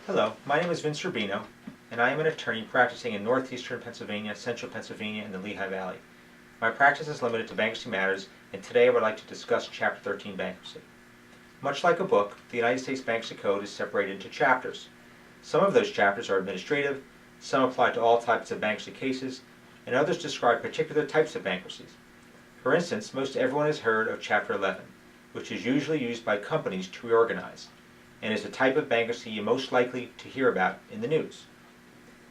Hello, my name is Vince Rubino, and I am an attorney practicing in northeastern Pennsylvania, central Pennsylvania, and the Lehigh Valley. My practice is limited to bankruptcy matters, and today I would like to discuss Chapter 13 bankruptcy. Much like a book, the United States Bankruptcy Code is separated into chapters. Some of those chapters are administrative, some apply to all types of bankruptcy cases, and others describe particular types of bankruptcies. For instance, most everyone has heard of Chapter 11, which is usually used by companies to reorganize, and is the type of bankruptcy you're most likely to hear about in the news.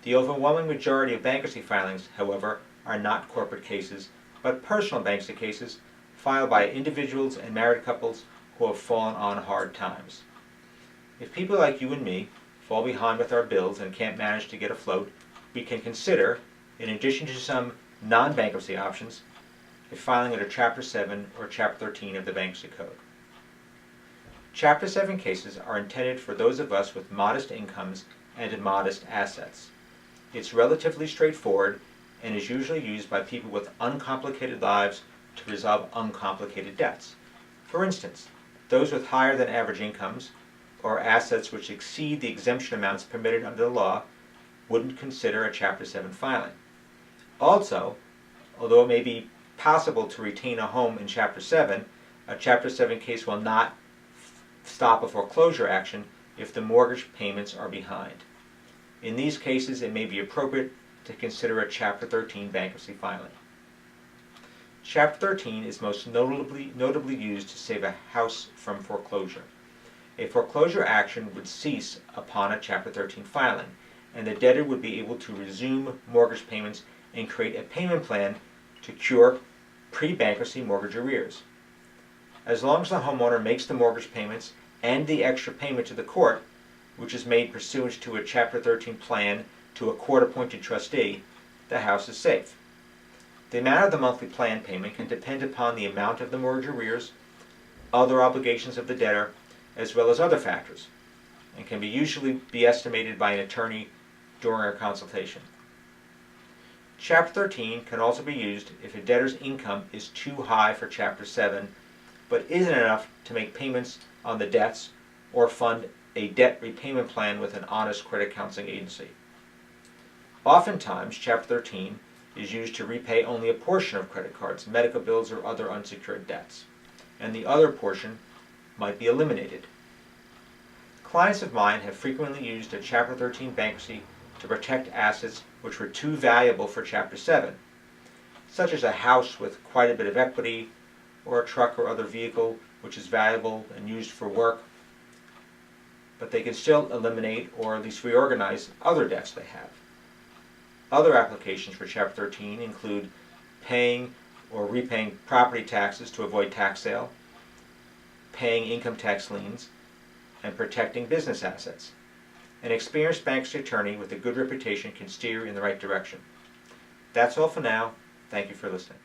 The overwhelming majority of bankruptcy filings, however, are not corporate cases, but personal bankruptcy cases filed by individuals and married couples who have fallen on hard times. If people like you and me fall behind with our bills and can't manage to get afloat, we can consider, in addition to some non-bankruptcy options, a filing under Chapter 7 or Chapter 13 of the Bankruptcy Code. Chapter 7 cases are intended for those of us with modest incomes and modest assets. It's relatively straightforward and is usually used by people with uncomplicated lives to resolve uncomplicated debts. For instance, those with higher than average incomes or assets which exceed the exemption amounts permitted under the law wouldn't consider a Chapter 7 filing. Also, although it may be possible to retain a home in Chapter 7, a Chapter 7 case will not stop a foreclosure action if the mortgage payments are behind. In these cases, it may be appropriate to consider a Chapter 13 bankruptcy filing. Chapter 13 is most notably used to save a house from foreclosure. A foreclosure action would cease upon a Chapter 13 filing, and the debtor would be able to resume mortgage payments and create a payment plan to cure pre-bankruptcy mortgage arrears. As long as the homeowner makes the mortgage payments and the extra payment to the court, which is made pursuant to a Chapter 13 plan to a court-appointed trustee, the house is safe. The amount of the monthly plan payment can depend upon the amount of the mortgage arrears, other obligations of the debtor, as well as other factors, and can usually be estimated by an attorney during a consultation. Chapter 13 can also be used if a debtor's income is too high for Chapter 7, but isn't enough to make payments on the debts or fund a debt repayment plan with an honest credit counseling agency. Oftentimes, Chapter 13 is used to repay only a portion of credit cards, medical bills, or other unsecured debts, and the other portion might be eliminated. Clients of mine have frequently used a Chapter 13 bankruptcy to protect assets which were too valuable for Chapter 7, such as a house with quite a bit of equity, or a truck or other vehicle which is valuable and used for work, but they can still eliminate or at least reorganize other debts they have. Other applications for Chapter 13 include paying or repaying property taxes to avoid tax sale, paying income tax liens, and protecting business assets. An experienced bankruptcy attorney with a good reputation can steer you in the right direction. That's all for now. Thank you for listening.